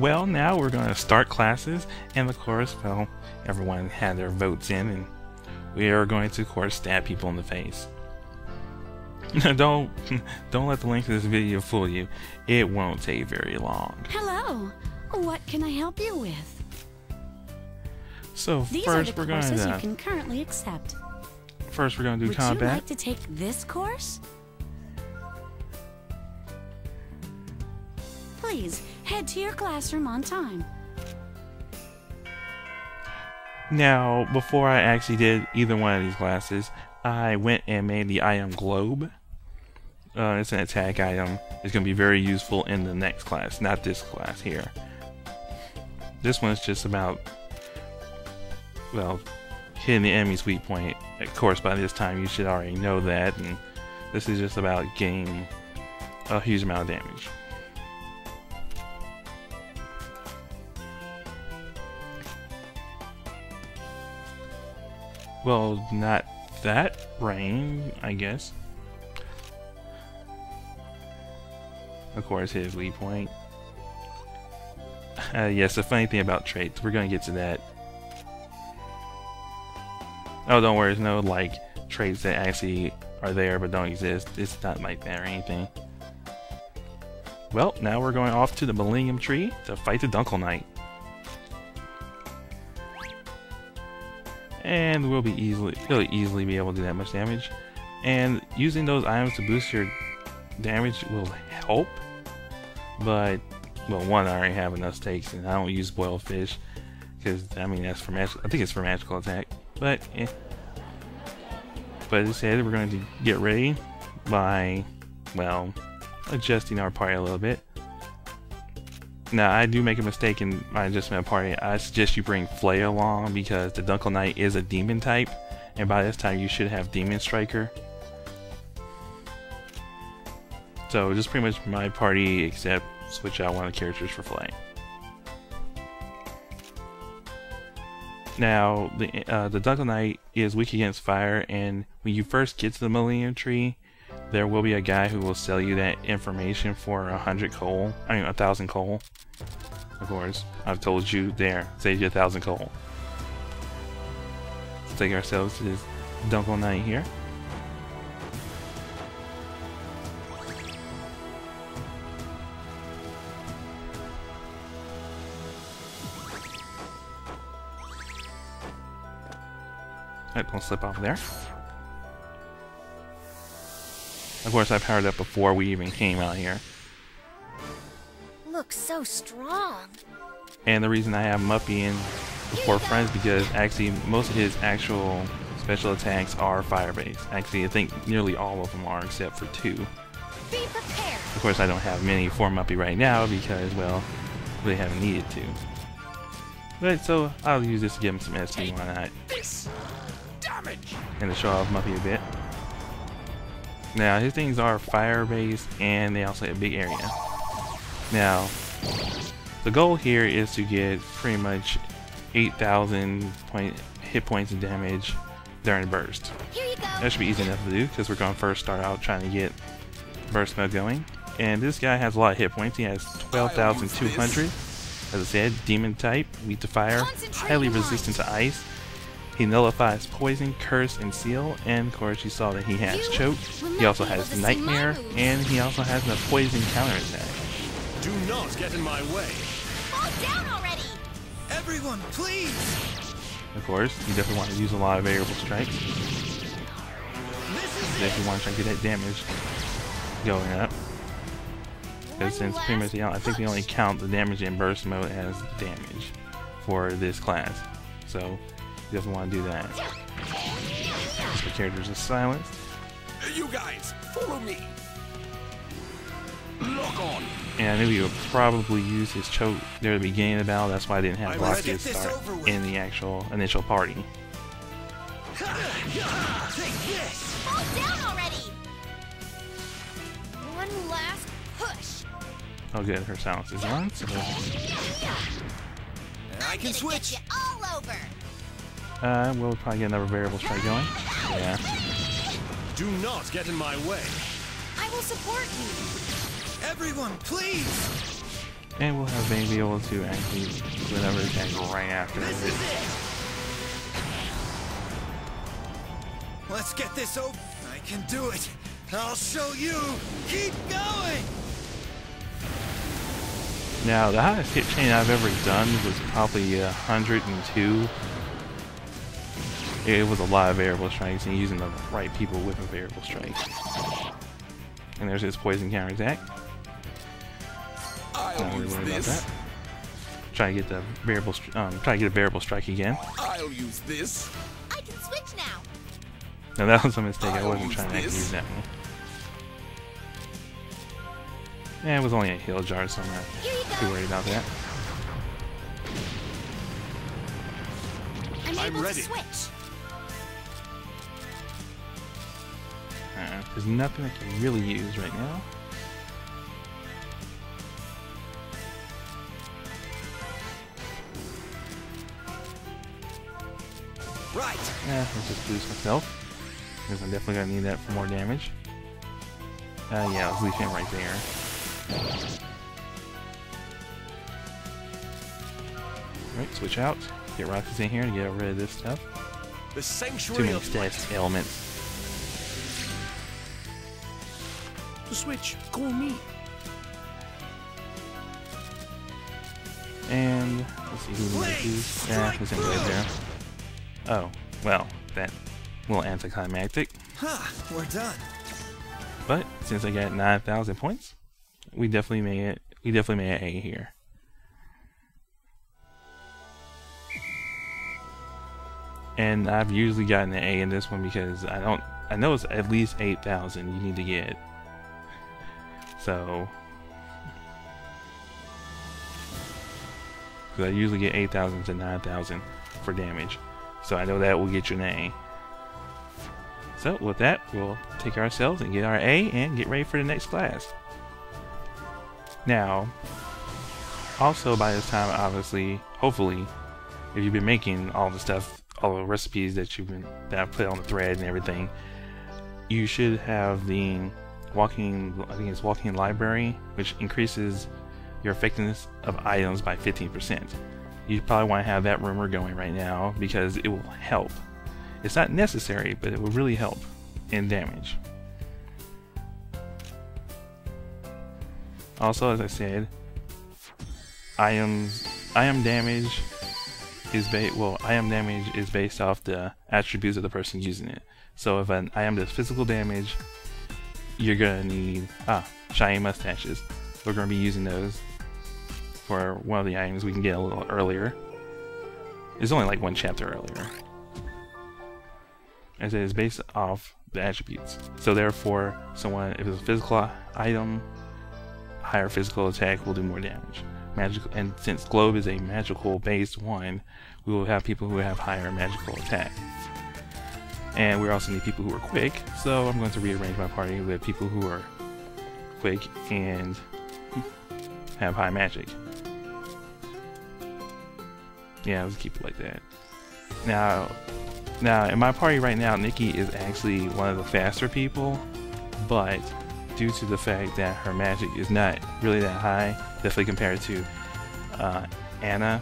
Well, now we're going to start classes, and of course, well, everyone had their votes in, and we are going to, of course, stab people in the face. don't let the link to this video fool you. It won't take very long. Hello. What can I help you with? So These first are the we're going courses to you can currently accept. first we're going to do Would combat. you like to take this course? Please head to your classroom on time. Now, before I actually did either one of these classes, I went and made the item globe. It's an attack item. It's going to be very useful in the next class, not this class here. This one's just about, well, hitting the enemy's weak point. Of course, by this time you should already know that, and this is just about getting a huge amount of damage. Well, not that rain, I guess. Of course, his weak point. Yes, the funny thing about traits, we're gonna get to that. Oh, don't worry, there's no like traits that actually are there but don't exist. It's not like that or anything. Well, now we're going off to the Millennium Tree to fight the Dunkel Knight. And we'll easily be able to do that much damage. And using those items to boost your damage will help. But, well, one, I already have enough stakes, and I don't use boiled fish. Because, I mean, that's for magical, I think it's for magical attack. But, But as I said, we're going to get ready by, well, adjusting our party a little bit. Now, I do make a mistake in my adjustment of party. I suggest you bring Flay along because the Dunkel Knight is a demon type, and by this time you should have Demon Striker. So just pretty much my party, except switch out one of the characters for Flay. Now, the Dunkel Knight is weak against fire, and when you first get to the Millennium Tree, there will be a guy who will sell you that information for 100 coal. I mean, 1,000 coal. Of course, I've told you there, save you 1,000 coal. Let's take ourselves to this Dunkel Knight here. Alright, don't slip off there. Of course, I powered up before we even came out here. Looks so strong. And the reason I have Muppy in the forefront is because actually most of his actual special attacks are fire-based. Actually, I think nearly all of them are except for 2. Be prepared. Of course, I don't have many for Muppy right now because, well, they haven't needed to. But so I'll use this to give him some SP, why not? And to show off Muppy a bit. Now, his things are fire-based, and they also have a big area. Now, the goal here is to get pretty much 8,000 hit points of damage during burst. Here you go. That should be easy enough to do, because we're going to first start out trying to get burst mode going. And this guy has a lot of hit points. He has 12,200. As I said, demon type, weak to fire, highly resistant to ice. He nullifies poison, curse, and seal, and of course you saw that he has choke. He also has nightmare, and he also has a poison counterattack. Do not get in my way. Fall down already. Everyone, please. Of course, you definitely want to use a lot of variable strikes. If you want to try to get that damage going up. Because since pretty much, I think they only count the damage in burst mode as damage for this class. So you definitely want to do that. The characters are silenced. You guys, follow me. Lock on. And I knew he would probably use his choke there at the beginning of the battle. That's why I didn't have Velocity start in the actual initial party. Fall down already. One last push. Oh good, her silence is on. So I can switch. Get you all over. we'll probably get another variable strike going. Yeah. Do not get in my way. I will support you. Everyone, please. And we'll have Bane be able to actually do another attack right after This this. is it. Let's get this over. I can do it. I'll show you. Keep going. Now, the highest hit chain I've ever done was probably 102. It was a lot of variable strikes and using the right people with a variable strike. And there's his poison counterattack. I'll Not really use worried about this. that. Try to get the variable, try to get a variable strike again. I'll use this. I can switch now. Now that was a mistake. I I'll wasn't use trying to actually this. use that one. Yeah, it was only a heal jar, so I'm not Here you too go. worried about that. I'm I'm able ready. to switch. There's nothing I can really use right now. Right. Let's just boost myself. Because I'm definitely gonna need that for more damage. Yeah, let's leave him right there. Alright, switch out. Get rockets in here to get rid of this stuff. The Too sanctuary many of light. stats elements. To switch, call me. And let's see who needs these. Yeah, who's in right there. Oh, well, that little anticlimactic. We're done. But since I got 9,000 points, we definitely made it. We definitely made an A here. And I've usually gotten an A in this one because I know it's at least 8,000 you need to get. So, because I usually get 8,000 to 9,000 for damage. So I know that will get you an A. So with that, we'll take ourselves and get our A and get ready for the next class. Now, also by this time, obviously, hopefully, if you've been making all the stuff, all the recipes that I've put on the thread and everything, you should have the walking library, which increases your effectiveness of items by 15%. You probably want to have that rumor going right now because it will help. It's not necessary, but it will really help in damage. Also, as I said, item damage is based off the attributes of the person using it. So if an item does physical damage, you're gonna need shiny mustaches. We're gonna be using those for one of the items we can get a little earlier. It's only like one chapter earlier. As it is based off the attributes. So therefore, if it's a physical item, higher physical attack will do more damage. Magical, and since Globe is a magical based one, we will have people who have higher magical attack. And we also need people who are quick, so I'm going to rearrange my party with people who are quick and have high magic. Yeah, let's keep it like that. Now in my party right now, Nikki is actually one of the faster people, but due to the fact that her magic is not really that high, definitely compared to Anna,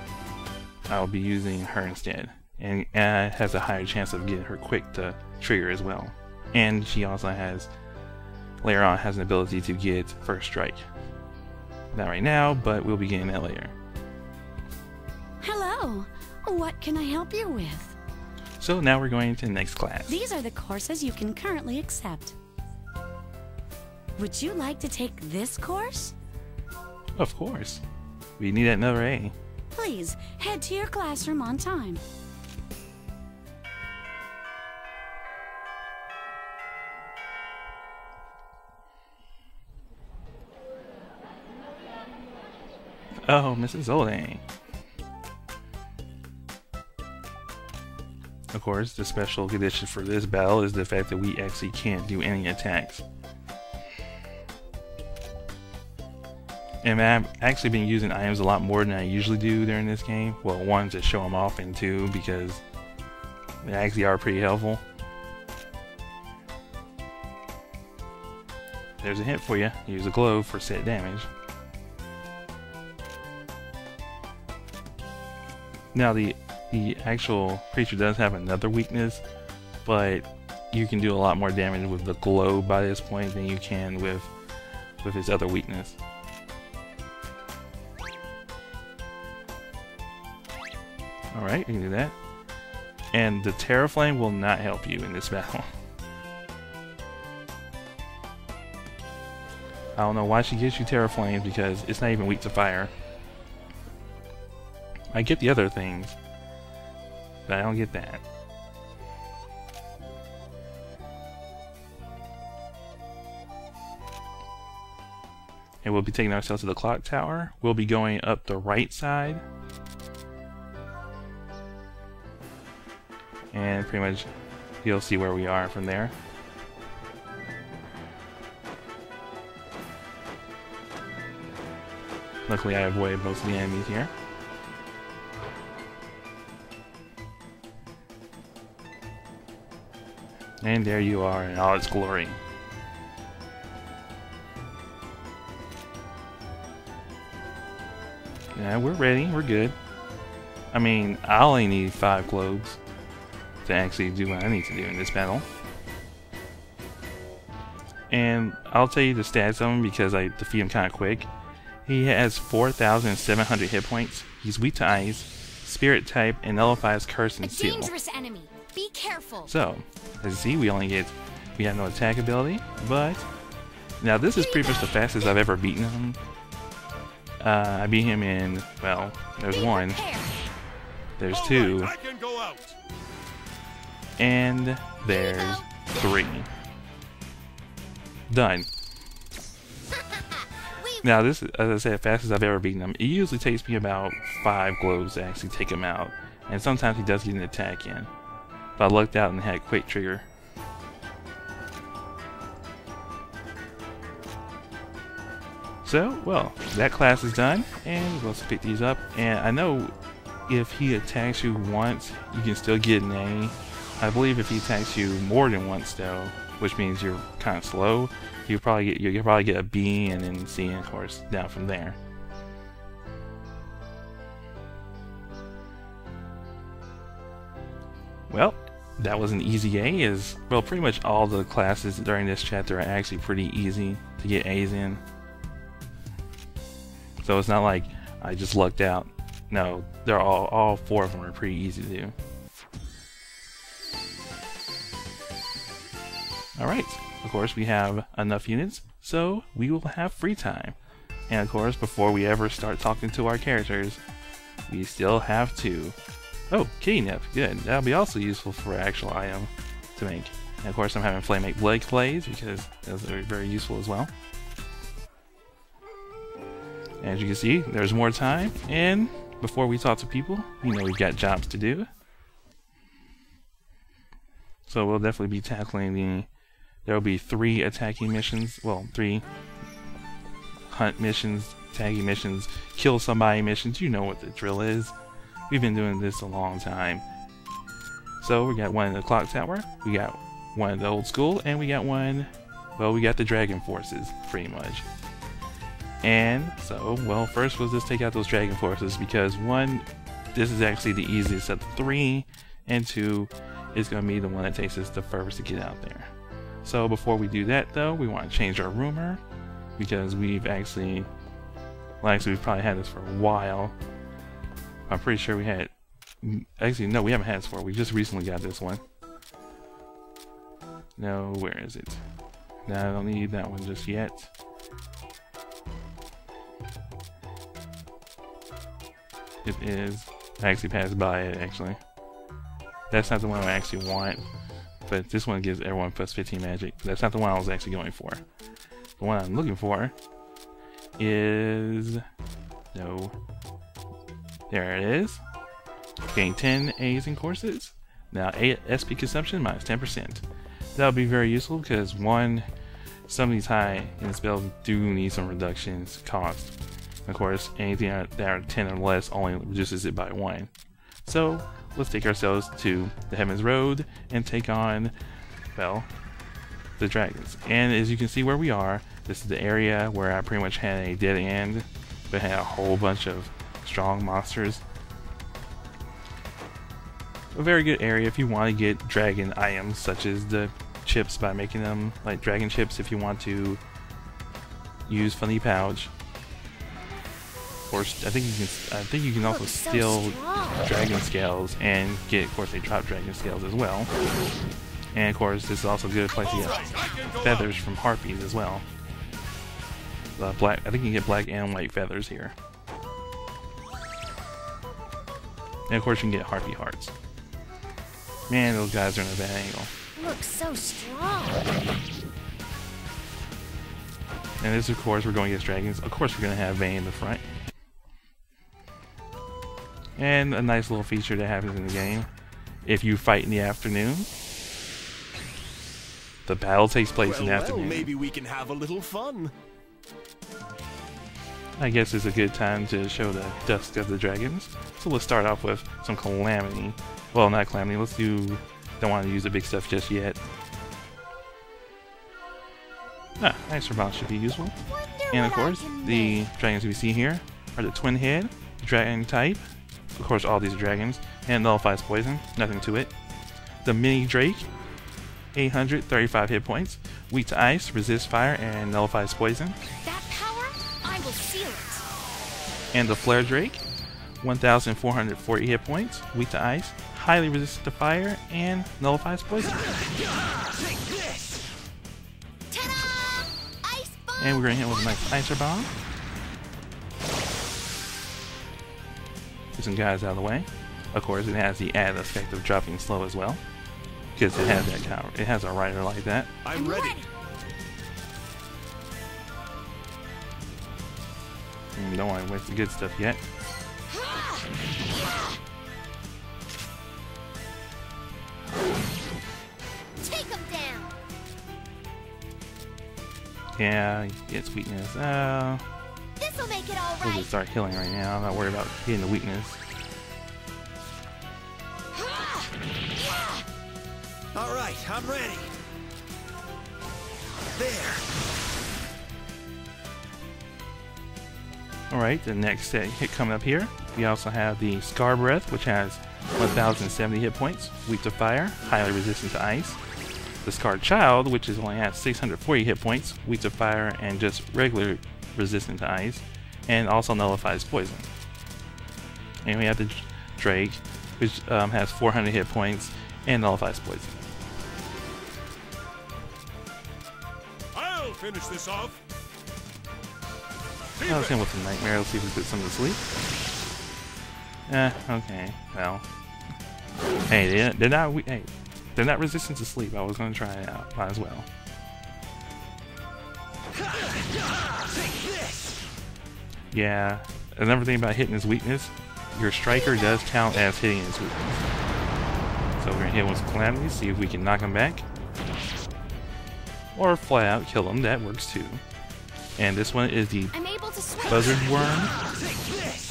I'll be using her instead. And Anna has a higher chance of getting her quick to trigger as well. And she also later on has an ability to get first strike. Not right now, but we'll be getting that later. Hello. What can I help you with? So now we're going to the next class. These are the courses you can currently accept. Would you like to take this course? Of course. We need another A. Please head to your classroom on time. Oh, Mrs. Oldang. Of course, the special condition for this battle is the fact that we actually can't do any attacks. And I've actually been using items a lot more than I usually do during this game. Well, one, to show them off, and two, because they actually are pretty helpful. There's a hint for you. Use a globe for set damage. Now the actual creature does have another weakness, but you can do a lot more damage with the globe by this point than you can with his other weakness. Alright, you can do that. And the Terra Flame will not help you in this battle. I don't know why she gives you Terra Flames because it's not even weak to fire. I get the other things, but I don't get that. And we'll be taking ourselves to the clock tower. We'll be going up the right side. And pretty much you'll see where we are from there. Luckily I avoided most of the enemies here. And there you are in all its glory. Yeah, we're ready. We're good. I mean, I only need 5 globes to actually do what I need to do in this battle. And I'll tell you the stats of him because I defeat him kind of quick. He has 4,700 hit points. He's weak to ice, spirit type, and nullifies curse and seal. Dangerous enemy. Be careful. So, as you see, we have no attack ability, but now this is pretty much the fastest I've ever beaten him. I beat him in, well, there's 1, there's 2, I can go out. and there's 3. Done. Now this is, as I said, fastest I've ever beaten him. It usually takes me about 5 globes to actually take him out, and sometimes he does get an attack in. But I lucked out and had a quick trigger. So, well, that class is done, and let's pick these up. And I know if he attacks you once, you can still get an A. I believe if he attacks you more than once, though, which means you're kind of slow, you'll probably get a B and then C, and of course down from there. Well, that was an easy A. As well, pretty much all the classes during this chapter are actually pretty easy to get A's in. So it's not like I just lucked out. No, they're all 4 of them are pretty easy to do. Alright, of course we have enough units, so we will have free time. And of course, before we ever start talking to our characters, we still have to... Oh, kitty nip, good. That'll be also useful for an actual item to make. And of course I'm having Flame make Blade Clays because those are very useful as well. As you can see, there's more time, and before we talk to people, you know we've got jobs to do. So we'll definitely be tackling the... There will be 3 attacking missions, well, 3 hunt missions, tagging missions, kill somebody missions. You know what the drill is. We've been doing this a long time. So we got one in the clock tower, we got one in the old school, and we got one, well, we got the dragon forces, pretty much. And so, well, first we'll just take out those dragon forces because 1, this is actually the easiest of the 3, and 2, it's going to be the one that takes us the furthest to get out there. So before we do that though, we want to change our rumor because we've actually, well, actually we've probably had this for a while. I'm pretty sure we had, actually no, we haven't had this for, we just recently got this one. No, where is it? No, I don't need that one just yet. It is. I actually passed by it, actually. That's not the one I actually want. But this one gives everyone plus 15 magic. That's not the one I was actually going for. The one I'm looking for is... No. There it is. Gain 10 A's in courses. Now, SP consumption minus 10%. That'll be very useful because, 1, some of these high in spells do need some reductions cost. Of course, anything that are 10 or less only reduces it by 1. So, let's take ourselves to the Heaven's Road and take on, well, the dragons. And as you can see where we are, this is the area where I pretty much had a dead end, but had a whole bunch of strong monsters. a very good area if you want to get dragon items, such as the chips by making them like dragon chips if you want to use funny pouch. Or I think you can also steal dragon scales and get, of course, they drop dragon scales as well. And of course, this is also a good place to get feathers from harpies as well. I think you can get black and white feathers here. And of course, you can get harpy hearts. Man, those guys are in a bad angle. Looks so strong. And this, of course, we're going against dragons. Of course, we're going to have Vayne in the front. And a nice little feature that happens in the game. If you fight in the afternoon, the battle takes place in the afternoon. Maybe we can have a little fun. I guess it's a good time to show the dusk of the dragons. So let's start off with some Calamity. Well, not Calamity. Let's do... Don't want to use the big stuff just yet. Ice Bomb should be useful. And of course, the dragons we see here are the Twin Head, Dragon type. Of course, all these are dragons. And nullifies poison. Nothing to it. The Mini Drake, 835 hit points. Weak to ice, resists fire, and nullifies poison. That power, I will seal it. And the Flare Drake, 1,440 hit points. Weak to ice, highly resistant to fire, and nullifies poison. Ta-da! Ice bomb! And we're going to hit with a nice Icer Bomb. Get some guys out of the way. Of course, it has the added effect of dropping slow as well, because it has that counter. It has a rider like that. I'm ready. Don't want to waste the good stuff yet. Take him down. Yeah, it's weakness. This'll make it all We'll right. just start healing right now. I'm not worried about hitting the weakness. All right, I'm ready. There. Alright, the next hit coming up here, we also have the Scar Breath, which has 1,070 hit points, weak to fire, highly resistant to ice. The Scarred Child, which is only has 640 hit points, weak to fire, and just regular resistant to ice, and also nullifies poison. And we have the Drake, which has 400 hit points and nullifies poison. I'll finish this off. Let's hit with the Nightmare. Let's see if we put some to sleep. Okay. Well, hey, they're not resistant to sleep. I was gonna try it out. Might as well. Yeah. Another thing about hitting his weakness, your striker does count as hitting his weakness. So we're gonna hit with some Calamity, see if we can knock him back, or flat out kill him. That works too. And this one is the I'm able to switch. Buzzard Worm.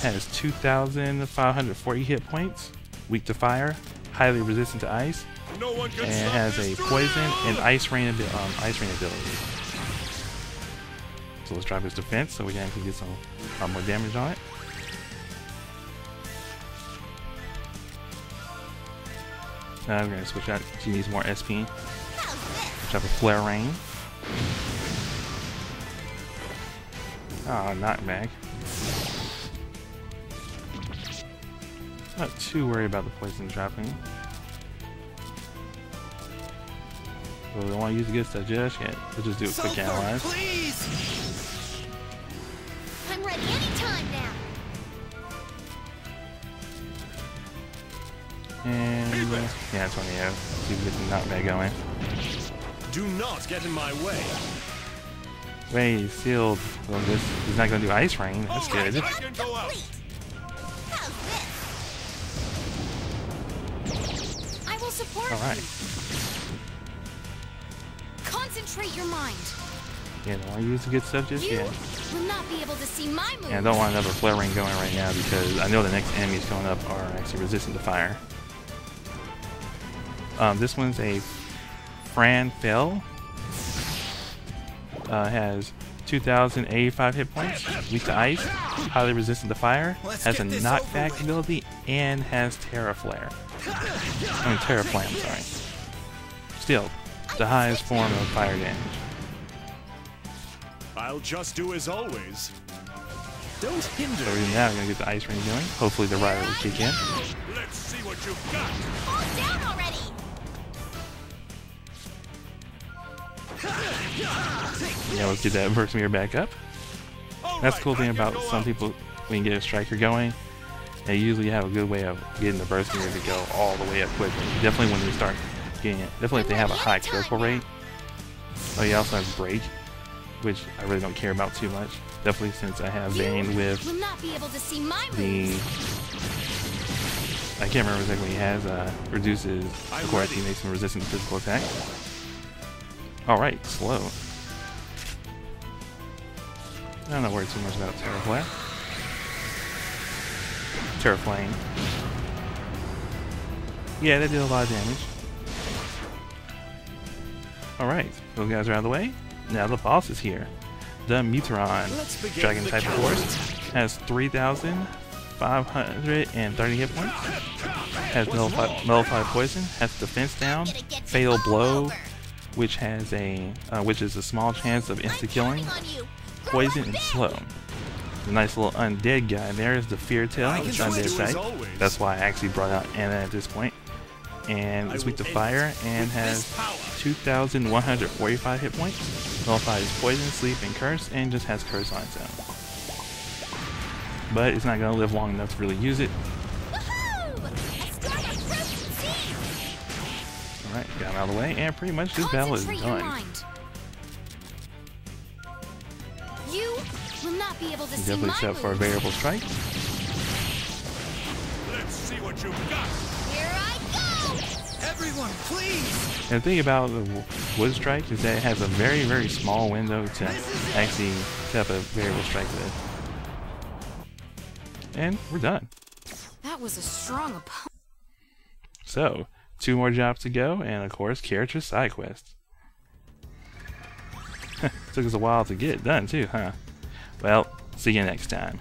Has 2,540 hit points, weak to fire, highly resistant to ice, No one can and stop has this a poison drill! and ice rain ability. So let's drop his defense so we can actually get some more damage on it. Now we're gonna switch out. She needs more SP. Drop a Flare Rain. Oh, knockback. Not too worried about the poison dropping. So we don't want to use the good stuff just yet. We'll just do a quick analyze. Please. I'm ready anytime now. And yeah, 20. Yeah, see if we get the knockback going. Do not get in my way. Wait, he's sealed. Well, this he's not gonna do Ice Rain. That's All right, good. I can go out. How's this? I will support All right. you. Concentrate your mind. Yeah, don't want to use the good stuff just You yet. will not be able to see my moves. And I don't want another Flare Rain going right now because I know the next enemies coming up are actually resistant to fire. This one's a Fran Fell. Has 2,085 hit points, weak to ice, highly resistant to fire, Let's has a get this over knockback with. ability, and has Terra Flare. I mean, Terra Flame, sorry. Still, the highest form of fire damage. I'll just do as always. Don't hinder So we're me. now gonna get the Ice Ring going. Hopefully the rider will kick in. Let's see what you've got. Fall down already! Yeah, let's get that burst meter back up. That's the cool thing about some people, when you get a striker going, they usually have a good way of getting the burst meter to go all the way up quickly. Definitely when they start getting it. Definitely if they have a high critical rate. Oh, you also have break, which I really don't care about too much. Definitely since I have Vayne with Will not be able to see my the... moves. I can't remember exactly what he has. Reduces, of course, he makes him resistant to physical attack. Alright, slow. I don't know worry too much about Terra Flame. Terra Flame. Yeah, that did a lot of damage. Alright, those guys are out of the way. Now the boss is here. The Muteron. Let's begin Dragon the type of count. force. Has 3,530 hit points. Has nullified poison. Has defense down. Fatal blow, which has a which is a small chance of insta killing. Poison and slow. The nice little undead guy there is the Fear Tail, I which can undead do as type. always. That's why I actually brought out Anna at this point. And it's weak to fire and has 2,145 hit points. Nullifies poison, sleep, and curse, and just has curse on its own. But it's not going to live long enough to really use it. Alright, got him out of the way, and pretty much this battle is done. You will not be able to see Definitely my set for a moves. variable strike. Let's see what you've got. Here I go! Everyone, please! And the thing about the wood strike is that it has a very, very small window to actually set up a variable strike with. And we're done. That was a strong opponent. So, 2 more jobs to go, and of course, character side quests. Took us a while to get it done too, huh? Well, see you next time.